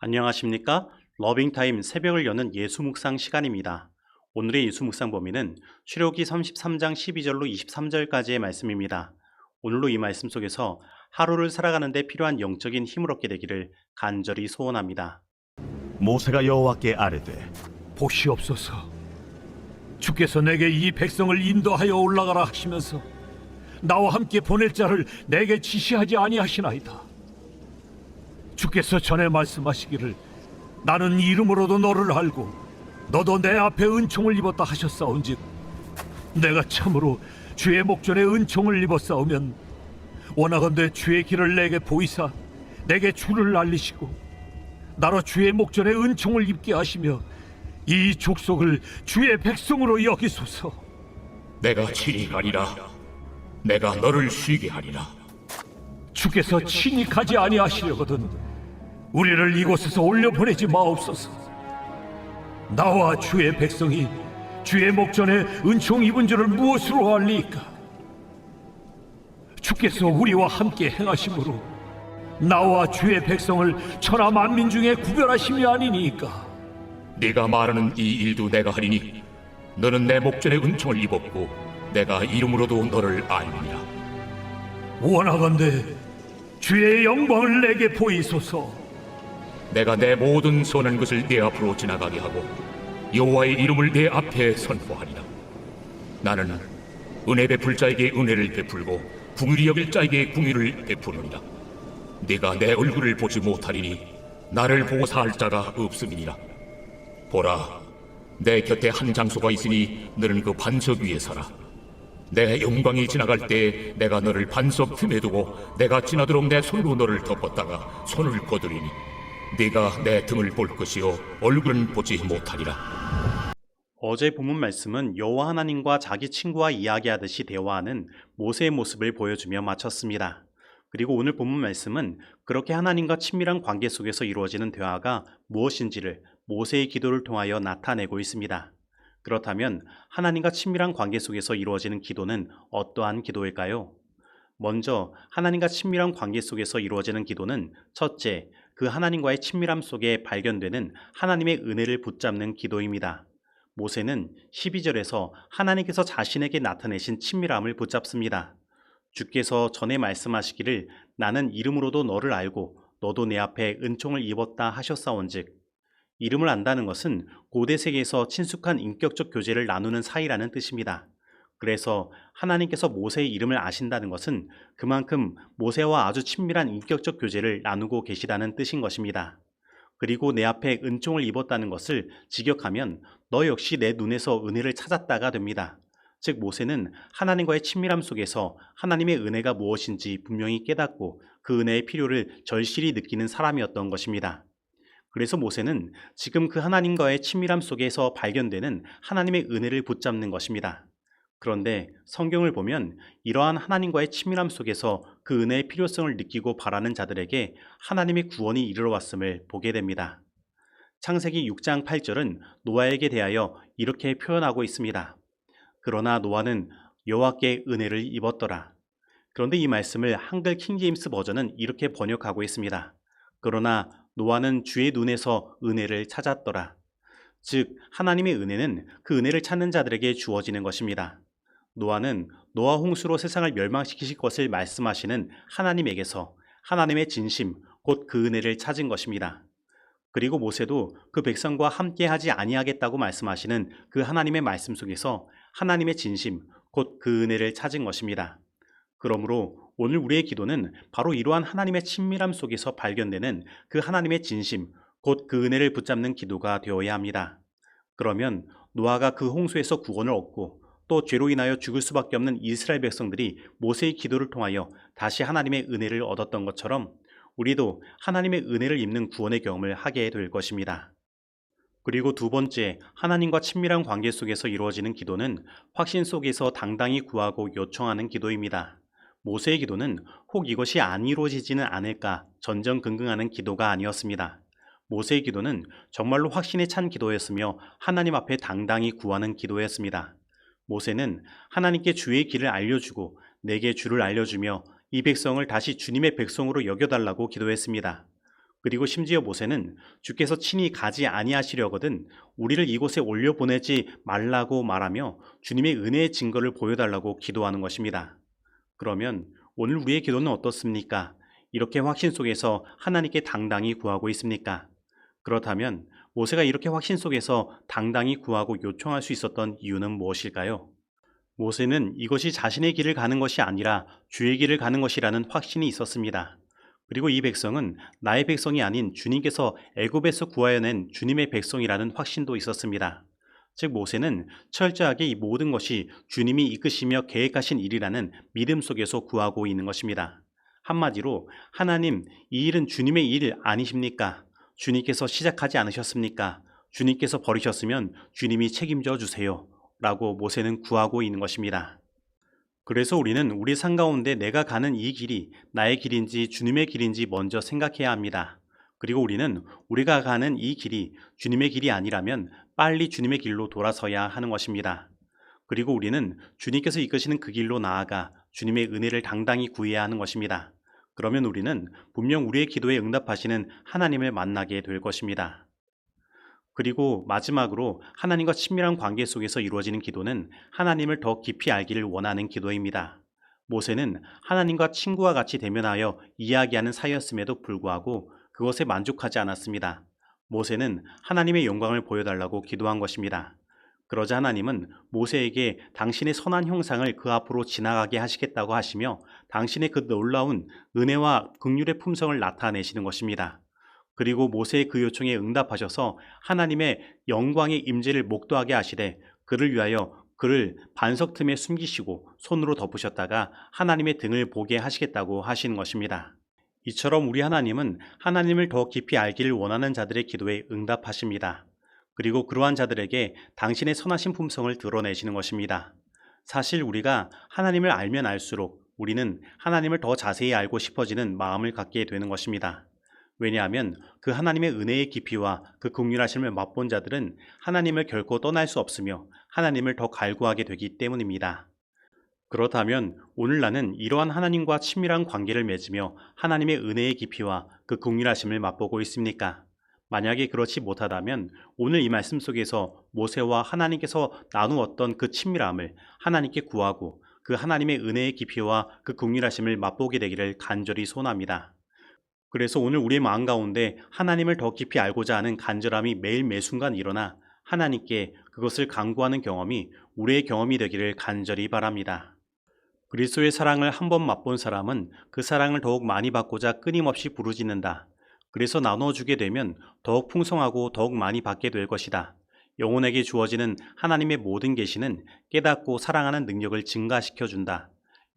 안녕하십니까? 러빙타임 새벽을 여는 예수 묵상 시간입니다. 오늘의 예수 묵상 범위는 출애굽기 33장 12절로 23절까지의 말씀입니다. 오늘로 이 말씀 속에서 하루를 살아가는 데 필요한 영적인 힘을 얻게 되기를 간절히 소원합니다. 모세가 여호와께 아뢰되 보시옵소서, 주께서 내게 이 백성을 인도하여 올라가라 하시면서 나와 함께 보낼 자를 내게 지시하지 아니하시나이다. 주께서 전에 말씀하시기를 나는 이름으로도 너를 알고 너도 내 앞에 은총을 입었다 하셨사온즉 내가 참으로 주의 목전에 은총을 입었사오면 원하건대 주의 길을 내게 보이사 내게 주를 알리시고 나로 주의 목전에 은총을 입게 하시며 이 족속을 주의 백성으로 여기소서. 내가 친히 가리라. 내가 너를 쉬게 하리라. 주께서 친히 가지 아니하시려거든 우리를 이곳에서 올려보내지 마옵소서. 나와 주의 백성이 주의 목전에 은총 입은 줄을 무엇으로 알리이까? 주께서 우리와 함께 행하심으로 나와 주의 백성을 천하 만민 중에 구별하심이 아니니까. 네가 말하는 이 일도 내가 하리니 너는 내 목전에 은총을 입었고 내가 이름으로도 너를 알리라. 원하건대 주의 영광을 내게 보이소서. 내가 내 모든 선한 것을 네 앞으로 지나가게 하고 여호와의 이름을 네 앞에 선포하리라. 나는 은혜 베풀 자에게 은혜를 베풀고 궁휼히 여길 자에게 궁휼을 베푸느니라. 네가 내 얼굴을 보지 못하리니 나를 보고 살 자가 없음이니라. 보라, 내 곁에 한 장소가 있으니 너는 그 반석 위에 서라. 내 영광이 지나갈 때 내가 너를 반석 틈에 두고 내가 지나도록 내 손으로 너를 덮었다가 손을 거두리니 네가 내 등을 볼 것이요 얼굴은 보지 못하리라. 어제 본문 말씀은 여호와 하나님과 자기 친구와 이야기하듯이 대화하는 모세의 모습을 보여주며 마쳤습니다. 그리고 오늘 본문 말씀은 그렇게 하나님과 친밀한 관계 속에서 이루어지는 대화가 무엇인지를 모세의 기도를 통하여 나타내고 있습니다. 그렇다면 하나님과 친밀한 관계 속에서 이루어지는 기도는 어떠한 기도일까요? 먼저 하나님과 친밀한 관계 속에서 이루어지는 기도는 첫째, 그 하나님과의 친밀함 속에 발견되는 하나님의 은혜를 붙잡는 기도입니다. 모세는 12절에서 하나님께서 자신에게 나타내신 친밀함을 붙잡습니다. 주께서 전에 말씀하시기를 나는 이름으로도 너를 알고 너도 내 앞에 은총을 입었다 하셨사온즉, 이름을 안다는 것은 고대 세계에서 친숙한 인격적 교제를 나누는 사이라는 뜻입니다. 그래서 하나님께서 모세의 이름을 아신다는 것은 그만큼 모세와 아주 친밀한 인격적 교제를 나누고 계시다는 뜻인 것입니다. 그리고 내 앞에 은총을 입었다는 것을 직역하면 너 역시 내 눈에서 은혜를 찾았다가 됩니다. 즉 모세는 하나님과의 친밀함 속에서 하나님의 은혜가 무엇인지 분명히 깨닫고 그 은혜의 필요를 절실히 느끼는 사람이었던 것입니다. 그래서 모세는 지금 그 하나님과의 친밀함 속에서 발견되는 하나님의 은혜를 붙잡는 것입니다. 그런데 성경을 보면 이러한 하나님과의 친밀함 속에서 그 은혜의 필요성을 느끼고 바라는 자들에게 하나님의 구원이 이르러 왔음을 보게 됩니다. 창세기 6장 8절은 노아에게 대하여 이렇게 표현하고 있습니다. 그러나 노아는 여호와께 은혜를 입었더라. 그런데 이 말씀을 한글 킹제임스 버전은 이렇게 번역하고 있습니다. 그러나 노아는 주의 눈에서 은혜를 찾았더라. 즉 하나님의 은혜는 그 은혜를 찾는 자들에게 주어지는 것입니다. 노아는 노아 홍수로 세상을 멸망시키실 것을 말씀하시는 하나님에게서 하나님의 진심, 곧 그 은혜를 찾은 것입니다. 그리고 모세도 그 백성과 함께하지 아니하겠다고 말씀하시는 그 하나님의 말씀 속에서 하나님의 진심, 곧 그 은혜를 찾은 것입니다. 그러므로 오늘 우리의 기도는 바로 이러한 하나님의 친밀함 속에서 발견되는 그 하나님의 진심, 곧 그 은혜를 붙잡는 기도가 되어야 합니다. 그러면 노아가 그 홍수에서 구원을 얻고 또 죄로 인하여 죽을 수밖에 없는 이스라엘 백성들이 모세의 기도를 통하여 다시 하나님의 은혜를 얻었던 것처럼 우리도 하나님의 은혜를 입는 구원의 경험을 하게 될 것입니다. 그리고 두 번째, 하나님과 친밀한 관계 속에서 이루어지는 기도는 확신 속에서 당당히 구하고 요청하는 기도입니다. 모세의 기도는 혹 이것이 안 이루어지지는 않을까 전전긍긍하는 기도가 아니었습니다. 모세의 기도는 정말로 확신에 찬 기도였으며 하나님 앞에 당당히 구하는 기도였습니다. 모세는 하나님께 주의 길을 알려주고 내게 주를 알려주며 이 백성을 다시 주님의 백성으로 여겨달라고 기도했습니다. 그리고 심지어 모세는 주께서 친히 가지 아니하시려거든 우리를 이곳에 올려보내지 말라고 말하며 주님의 은혜의 증거를 보여달라고 기도하는 것입니다. 그러면 오늘 우리의 기도는 어떻습니까? 이렇게 확신 속에서 하나님께 당당히 구하고 있습니까? 그렇다면 모세가 이렇게 확신 속에서 당당히 구하고 요청할 수 있었던 이유는 무엇일까요? 모세는 이것이 자신의 길을 가는 것이 아니라 주의 길을 가는 것이라는 확신이 있었습니다. 그리고 이 백성은 나의 백성이 아닌 주님께서 애굽에서 구하여 낸 주님의 백성이라는 확신도 있었습니다. 즉 모세는 철저하게 이 모든 것이 주님이 이끄시며 계획하신 일이라는 믿음 속에서 구하고 있는 것입니다. 한마디로 하나님, 이 일은 주님의 일 아니십니까? 주님께서 시작하지 않으셨습니까? 주님께서 버리셨으면 주님이 책임져 주세요. 라고 모세는 구하고 있는 것입니다. 그래서 우리는 우리 삶 가운데 내가 가는 이 길이 나의 길인지 주님의 길인지 먼저 생각해야 합니다. 그리고 우리는 우리가 가는 이 길이 주님의 길이 아니라면 빨리 주님의 길로 돌아서야 하는 것입니다. 그리고 우리는 주님께서 이끄시는 그 길로 나아가 주님의 은혜를 당당히 구해야 하는 것입니다. 그러면 우리는 분명 우리의 기도에 응답하시는 하나님을 만나게 될 것입니다. 그리고 마지막으로 하나님과 친밀한 관계 속에서 이루어지는 기도는 하나님을 더 깊이 알기를 원하는 기도입니다. 모세는 하나님과 친구와 같이 대면하여 이야기하는 사이였음에도 불구하고 그것에 만족하지 않았습니다. 모세는 하나님의 영광을 보여달라고 기도한 것입니다. 그러자 하나님은 모세에게 당신의 선한 형상을 그 앞으로 지나가게 하시겠다고 하시며 당신의 그 놀라운 은혜와 긍휼의 품성을 나타내시는 것입니다. 그리고 모세의 그 요청에 응답하셔서 하나님의 영광의 임재를 목도하게 하시되 그를 위하여 그를 반석 틈에 숨기시고 손으로 덮으셨다가 하나님의 등을 보게 하시겠다고 하시는 것입니다. 이처럼 우리 하나님은 하나님을 더 깊이 알기를 원하는 자들의 기도에 응답하십니다. 그리고 그러한 자들에게 당신의 선하신 품성을 드러내시는 것입니다. 사실 우리가 하나님을 알면 알수록 우리는 하나님을 더 자세히 알고 싶어지는 마음을 갖게 되는 것입니다. 왜냐하면 그 하나님의 은혜의 깊이와 그 긍휼하심을 맛본 자들은 하나님을 결코 떠날 수 없으며 하나님을 더 갈구하게 되기 때문입니다. 그렇다면 오늘 나는 이러한 하나님과 친밀한 관계를 맺으며 하나님의 은혜의 깊이와 그 긍휼하심을 맛보고 있습니까? 만약에 그렇지 못하다면 오늘 이 말씀 속에서 모세와 하나님께서 나누었던 그 친밀함을 하나님께 구하고 그 하나님의 은혜의 깊이와 그 긍휼하심을 맛보게 되기를 간절히 소원합니다. 그래서 오늘 우리의 마음 가운데 하나님을 더 깊이 알고자 하는 간절함이 매일 매순간 일어나 하나님께 그것을 간구하는 경험이 우리의 경험이 되기를 간절히 바랍니다. 그리스도의 사랑을 한번 맛본 사람은 그 사랑을 더욱 많이 받고자 끊임없이 부르짖는다. 그래서 나눠주게 되면 더욱 풍성하고 더욱 많이 받게 될 것이다. 영혼에게 주어지는 하나님의 모든 계시는 깨닫고 사랑하는 능력을 증가시켜준다.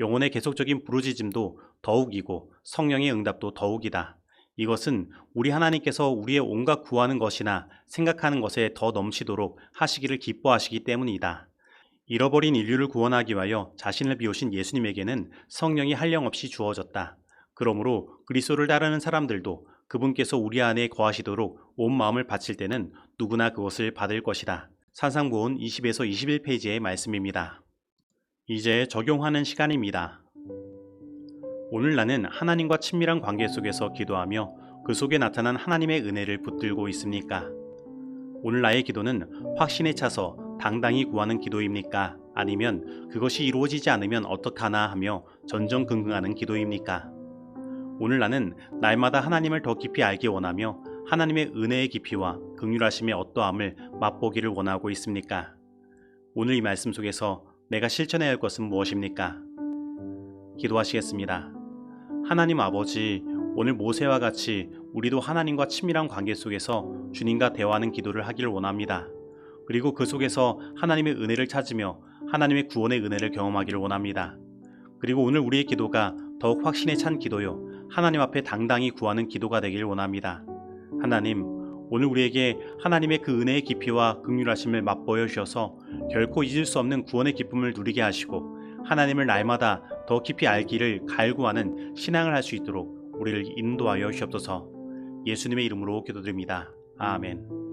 영혼의 계속적인 부르짖음도 더욱이고 성령의 응답도 더욱이다. 이것은 우리 하나님께서 우리의 온갖 구하는 것이나 생각하는 것에 더 넘치도록 하시기를 기뻐하시기 때문이다. 잃어버린 인류를 구원하기 위하여 자신을 비우신 예수님에게는 성령이 한량없이 주어졌다. 그러므로 그리스도를 따르는 사람들도 그분께서 우리 안에 거하시도록 온 마음을 바칠 때는 누구나 그것을 받을 것이다. 산상보훈 20에서 21페이지의 말씀입니다. 이제 적용하는 시간입니다. 오늘 나는 하나님과 친밀한 관계 속에서 기도하며 그 속에 나타난 하나님의 은혜를 붙들고 있습니까? 오늘 나의 기도는 확신에 차서 당당히 구하는 기도입니까? 아니면 그것이 이루어지지 않으면 어떡하나 하며 전전긍긍하는 기도입니까? 오늘 나는 날마다 하나님을 더 깊이 알기 원하며 하나님의 은혜의 깊이와 긍휼하심의 어떠함을 맛보기를 원하고 있습니까? 오늘 이 말씀 속에서 내가 실천해야 할 것은 무엇입니까? 기도하시겠습니다. 하나님 아버지, 오늘 모세와 같이 우리도 하나님과 친밀한 관계 속에서 주님과 대화하는 기도를 하기를 원합니다. 그리고 그 속에서 하나님의 은혜를 찾으며 하나님의 구원의 은혜를 경험하기를 원합니다. 그리고 오늘 우리의 기도가 더욱 확신에 찬 기도요, 하나님 앞에 당당히 구하는 기도가 되기를 원합니다. 하나님, 오늘 우리에게 하나님의 그 은혜의 깊이와 긍휼하심을 맛보여 주셔서 결코 잊을 수 없는 구원의 기쁨을 누리게 하시고 하나님을 날마다 더 깊이 알기를 갈구하는 신앙을 할 수 있도록 우리를 인도하여 주시옵소서. 예수님의 이름으로 기도드립니다. 아멘.